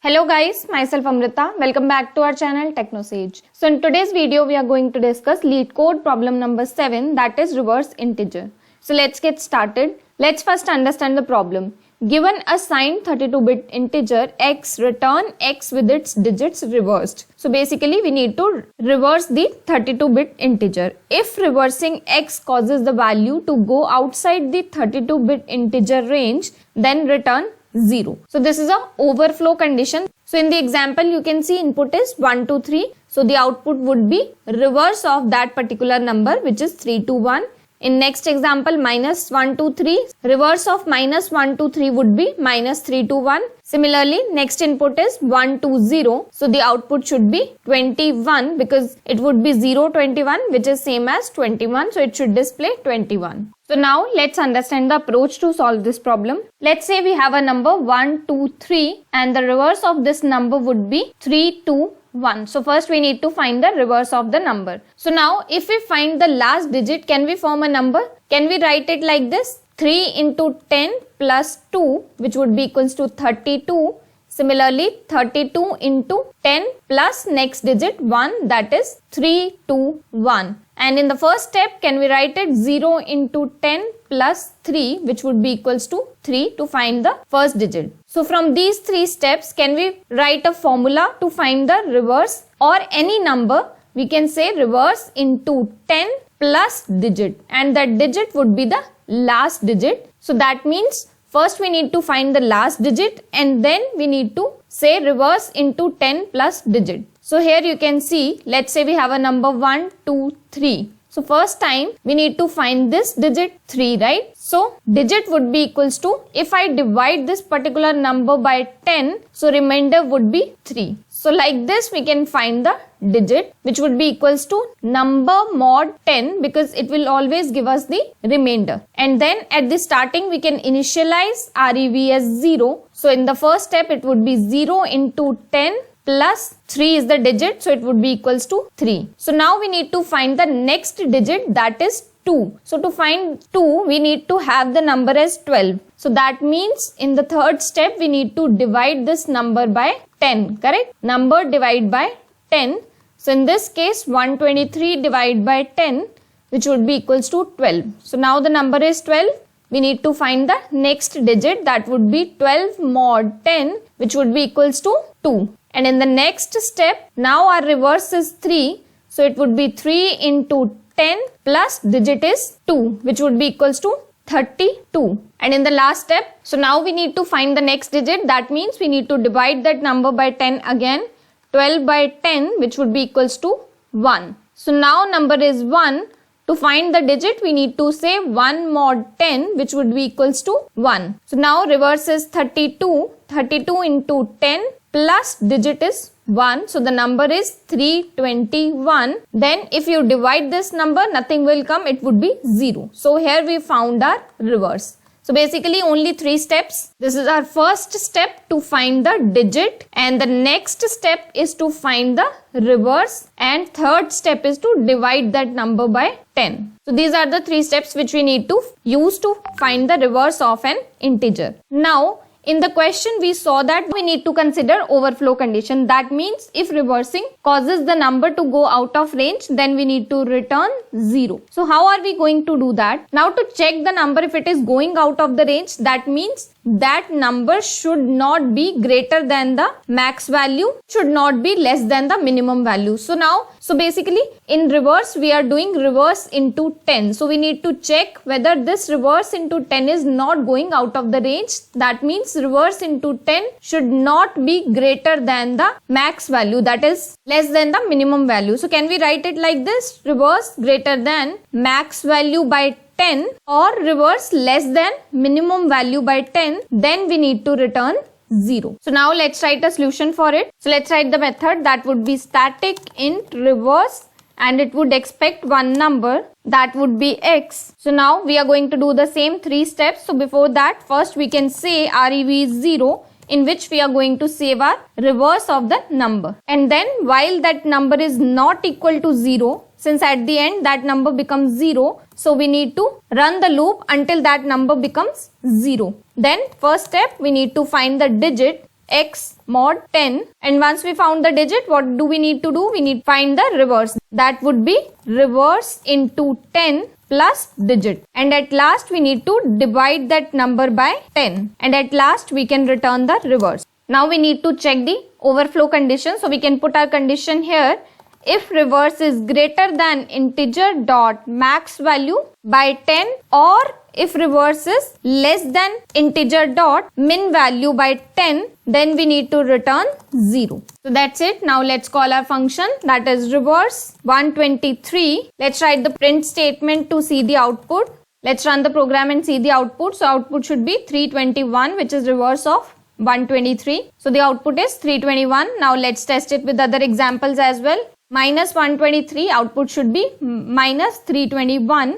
Hello guys, myself Amrita. Welcome back to our channel TechnoSage. So in today's video, we are going to discuss lead code problem number 7, that is reverse integer. So let's get started. Let's first understand the problem. Given a signed 32-bit integer x, return x with its digits reversed. So basically we need to reverse the 32-bit integer. If reversing x causes the value to go outside the 32-bit integer range, then return 0. So this is a overflow condition. So in the example you can see input is 1, 2, 3. So the output would be reverse of that particular number, which is 3, 2, 1. In next example, minus 1, 2, 3. Reverse of minus 1, 2, 3 would be minus 3, 2, 1. Similarly, next input is 1, 2, 0. So the output should be 21 because it would be 0, 21, which is same as 21. So it should display 21. So now let's understand the approach to solve this problem. Let's say we have a number 1, 2, 3 and the reverse of this number would be 3, 2, 1. So first we need to find the reverse of the number. So now if we find the last digit, can we form a number? Can we write it like this? 3 into 10 plus 2, which would be equals to 32. Similarly, 32 into 10 plus next digit 1, that is 3, 2, 1. And in the first step, can we write it 0 into 10 plus 3, which would be equals to 3 to find the first digit. So from these three steps, can we write a formula to find the reverse or any number? We can say reverse into 10 plus digit, and that digit would be the last digit. So that means first we need to find the last digit and then we need to say reverse into 10 plus digit. So here you can see, let's say we have a number 1, 2, 3. So first time we need to find this digit 3, right? So digit would be equals to, if I divide this particular number by 10, so remainder would be 3. So like this we can find the digit, which would be equals to number mod 10 because it will always give us the remainder. And then at the starting we can initialize REV as 0. So in the first step it would be 0 into 10 plus 3 is the digit, so it would be equals to 3. So now we need to find the next digit, that is 2. So to find 2, we need to have the number as 12. So that means in the third step, we need to divide this number by 10, correct? Number divide by 10. So in this case, 123 divided by 10, which would be equals to 12. So now the number is 12. We need to find the next digit, that would be 12 mod 10, which would be equals to 2. And in the next step, now our reverse is 3. So it would be 3 into 10 plus digit is 2, which would be equals to 32. And in the last step, so now we need to find the next digit. That means we need to divide that number by 10 again. 12 by 10, which would be equals to 1. So now number is 1. To find the digit, we need to say 1 mod 10, which would be equals to 1. So now reverse is 32. 32 into 10 plus digit is 1. So the number is 321. Then if you divide this number, nothing will come. It would be 0. So here we found our reverse. So basically only 3 steps. This is our first step to find the digit, and the next step is to find the reverse, and third step is to divide that number by 10. So these are the 3 steps which we need to use to find the reverse of an integer. Now in the question we saw that we need to consider overflow condition. That means if reversing causes the number to go out of range, then we need to return 0. So how are we going to do that? Now to check the number if it is going out of the range, that means that number should not be greater than the max value, should not be less than the minimum value. So basically in reverse we are doing reverse into 10. So we need to check whether this reverse into 10 is not going out of the range. That means reverse into 10 should not be greater than the max value, that is less than the minimum value. So can we write it like this? Reverse greater than max value by 10 or reverse less than minimum value by 10, then we need to return 0. So now let's write a solution for it. So let's write the method, that would be static int reverse, and it would expect one number, that would be x. So now we are going to do the same 3 steps. So before that, first we can say REV is 0, in which we are going to save our reverse of the number. And then while that number is not equal to 0, since at the end that number becomes 0, so we need to run the loop until that number becomes 0. Then first step, we need to find the digit x mod 10, and once we found the digit, what do we need to do? We need to find the reverse. That would be reverse into 10 plus digit, and at last we need to divide that number by 10, and at last we can return the reverse. Now we need to check the overflow condition, so we can put our condition here. If reverse is greater than integer dot max value by 10, or if reverse is less than integer dot min value by 10, then we need to return 0. So that's it. Now let's call our function, that is reverse 123. Let's write the print statement to see the output. Let's run the program and see the output. So output should be 321, which is reverse of 123. So the output is 321. Now let's test it with other examples as well. Minus 123, output should be minus 321.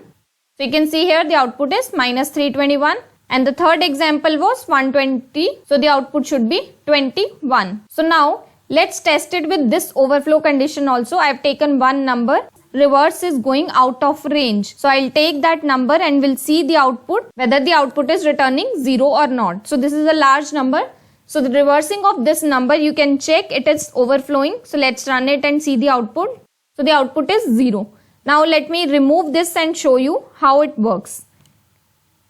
So you can see here the output is minus 321, and the third example was 120. So the output should be 21. So now let's test it with this overflow condition also. I have taken one number. Reverse is going out of range. So I'll take that number and we'll see the output, whether the output is returning 0 or not. So this is a large number. So the reversing of this number, you can check it is overflowing. So let's run it and see the output. So the output is 0. Now let me remove this and show you how it works.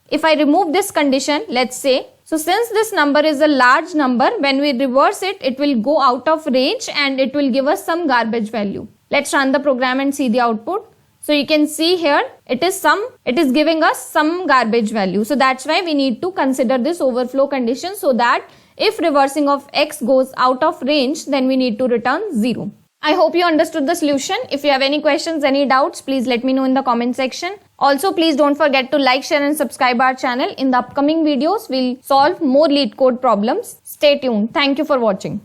If I remove this condition, let's say, so since this number is a large number, when we reverse it, it will go out of range and it will give us some garbage value. Let's run the program and see the output. So you can see here, it is giving us some garbage value. So that's why we need to consider this overflow condition, so that if reversing of x goes out of range, then we need to return 0. I hope you understood the solution. If you have any questions, any doubts, please let me know in the comment section. Also, please don't forget to like, share and subscribe our channel. In the upcoming videos, we'll solve more LeetCode problems. Stay tuned. Thank you for watching.